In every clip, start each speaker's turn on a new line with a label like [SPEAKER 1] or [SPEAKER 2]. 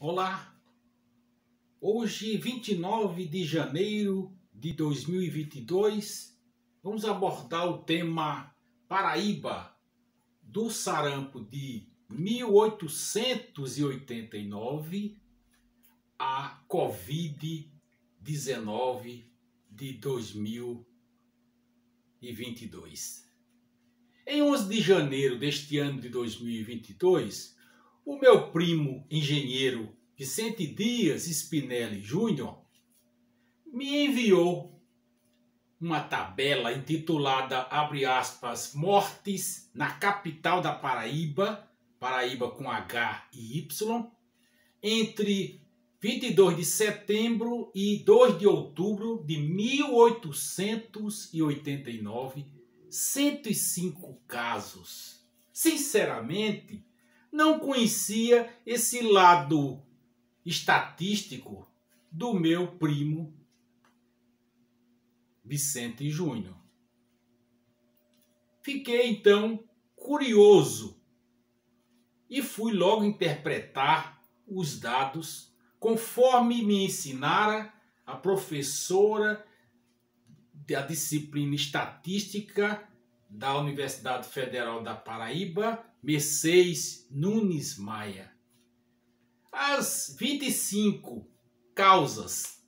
[SPEAKER 1] Olá, hoje 29 de janeiro de 2022, vamos abordar o tema Paraíba, do sarampo de 1889 a Covid-19 de 2022. Em 11 de janeiro deste ano de 2022, o meu primo engenheiro Vicente Dias Spinelli Júnior me enviou uma tabela intitulada, abre aspas, Mortes na capital da Paraíba, Paraíba com H e Y, entre 22 de setembro e 2 de outubro de 1889, 105 casos. Sinceramente, não conhecia esse lado estatístico do meu primo Vicente Júnior. Fiquei então curioso e fui logo interpretar os dados conforme me ensinara a professora da disciplina estatística da Universidade Federal da Paraíba, Mercedes Nunes Maia. As 25 causas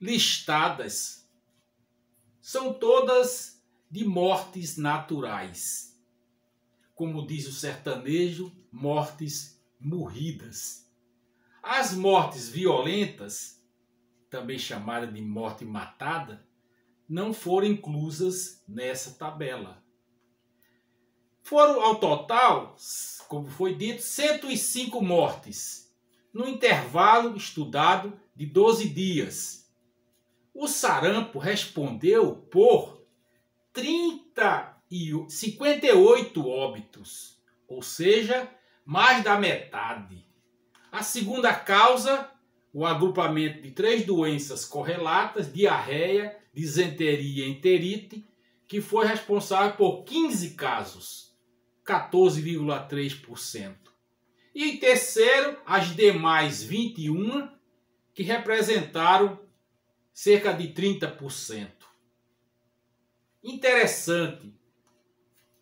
[SPEAKER 1] listadas são todas de mortes naturais. Como diz o sertanejo, mortes morridas. As mortes violentas, também chamada de morte matada, não foram inclusas nessa tabela. Foram ao total, como foi dito, 105 mortes, no intervalo estudado de 12 dias. O sarampo respondeu por 58 óbitos, ou seja, mais da metade. A segunda causa, o agrupamento de 3 doenças correlatas, diarreia, disenteria e enterite, que foi responsável por 15 casos, 14,3%. E em terceiro, as demais 21, que representaram cerca de 30%. Interessante.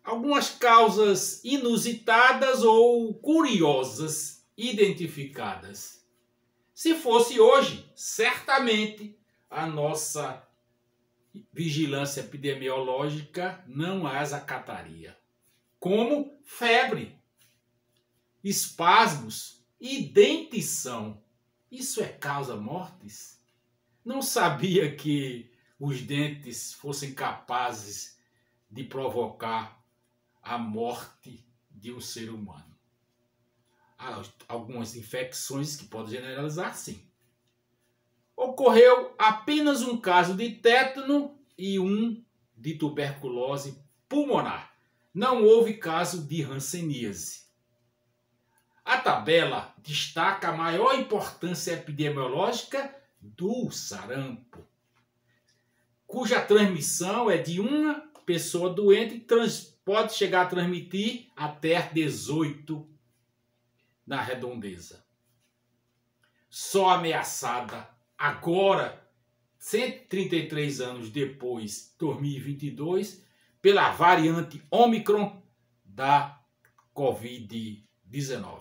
[SPEAKER 1] Algumas causas inusitadas ou curiosas identificadas. Se fosse hoje, certamente a nossa vigilância epidemiológica não as acataria. Como febre, espasmos e dentição. Isso é causa mortis? Não sabia que os dentes fossem capazes de provocar a morte de um ser humano. Há algumas infecções que podem generalizar, sim. Ocorreu apenas um caso de tétano e um de tuberculose pulmonar. Não houve caso de hanseníase. A tabela destaca a maior importância epidemiológica do sarampo, cuja transmissão é de uma pessoa doente e pode chegar a transmitir até 18 na redondeza. Só ameaçada agora, 133 anos depois, 2022, pela variante Ômicron da Covid-19.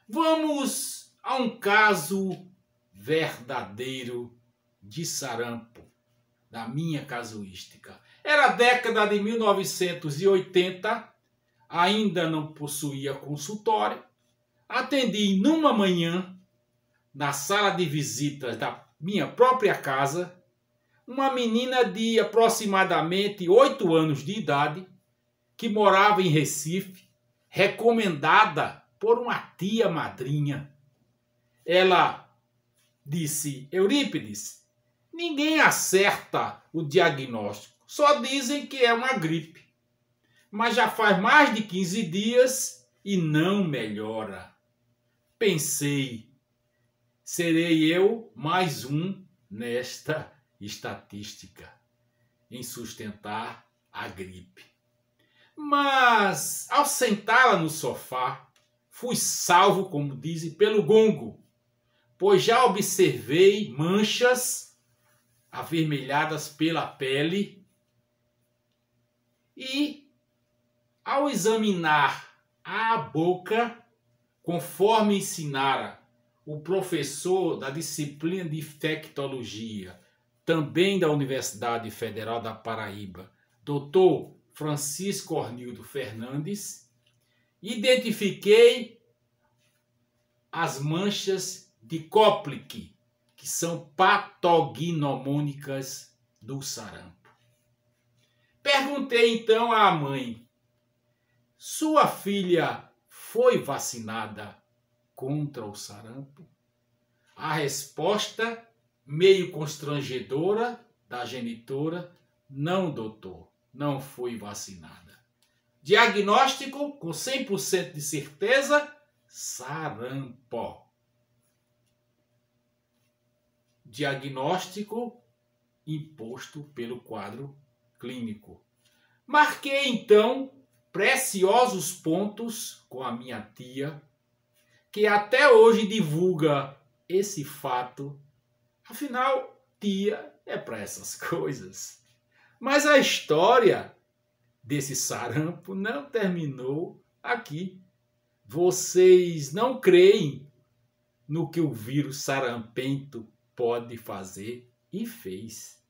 [SPEAKER 1] Vamos a um caso verdadeiro de sarampo, da minha casuística. Era a década de 1980, ainda não possuía consultório. Atendi numa manhã, na sala de visitas da minha própria casa, uma menina de aproximadamente 8 anos de idade, que morava em Recife, recomendada por uma tia madrinha. Ela disse: Eurípides, ninguém acerta o diagnóstico, só dizem que é uma gripe. Mas já faz mais de 15 dias e não melhora. Pensei, serei eu mais um nesta estatística em sustentar a gripe. Mas, ao sentá-la no sofá, fui salvo, como dizem, pelo gongo, pois já observei manchas avermelhadas pela pele e, ao examinar a boca, conforme ensinara o professor da disciplina de infectologia, também da Universidade Federal da Paraíba, Dr. Francisco Ornildo Fernandes, identifiquei as manchas de Koplik, que são patognomônicas do sarampo. Perguntei então à mãe: sua filha foi vacinada contra o sarampo? A resposta, meio constrangedora, da genitora: não, doutor, não fui vacinada. Diagnóstico com 100% de certeza: sarampo. Diagnóstico imposto pelo quadro clínico. Marquei então preciosos pontos com a minha tia, que até hoje divulga esse fato. Afinal, tia é para essas coisas. Mas a história desse sarampo não terminou aqui. Vocês não creem no que o vírus sarampento pode fazer e fez.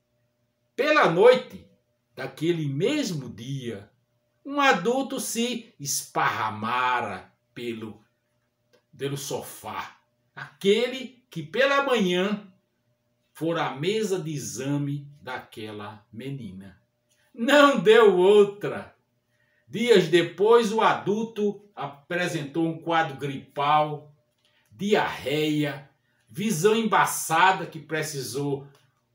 [SPEAKER 1] Pela noite daquele mesmo dia, um adulto se esparramara pelo sofá. Aquele que pela manhã fora à mesa de exame daquela menina. Não deu outra. Dias depois, o adulto apresentou um quadro gripal, diarreia, visão embaçada, que precisou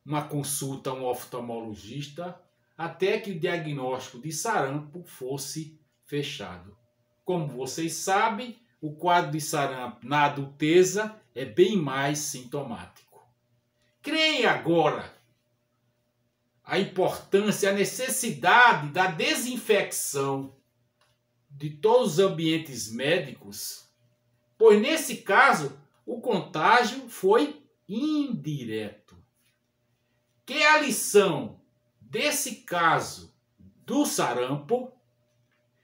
[SPEAKER 1] uma consulta a um oftalmologista, até que o diagnóstico de sarampo fosse fechado. Como vocês sabem, o quadro de sarampo na adulteza é bem mais sintomático. Creem agora a importância, a necessidade da desinfecção de todos os ambientes médicos, pois nesse caso o contágio foi indireto. Que a lição desse caso do sarampo,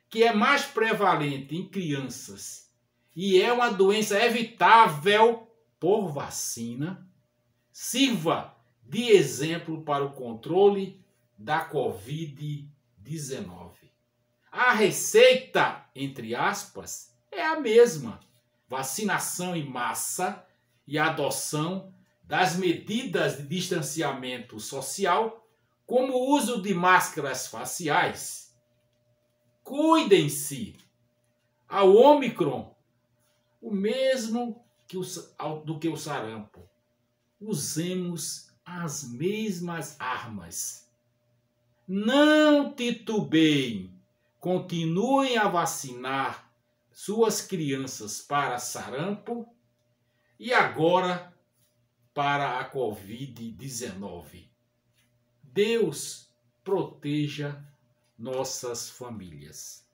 [SPEAKER 1] que é mais prevalente em crianças e é uma doença evitável por vacina, sirva de exemplo para o controle da Covid-19. A receita, entre aspas, é a mesma: vacinação em massa e adoção das medidas de distanciamento social, como o uso de máscaras faciais. Cuidem-se. Ao Ômicron, o mesmo do que o sarampo. Usemos as mesmas armas. Não titubeiem. Continuem a vacinar suas crianças para sarampo e agora para a Covid-19. Deus proteja nossas famílias.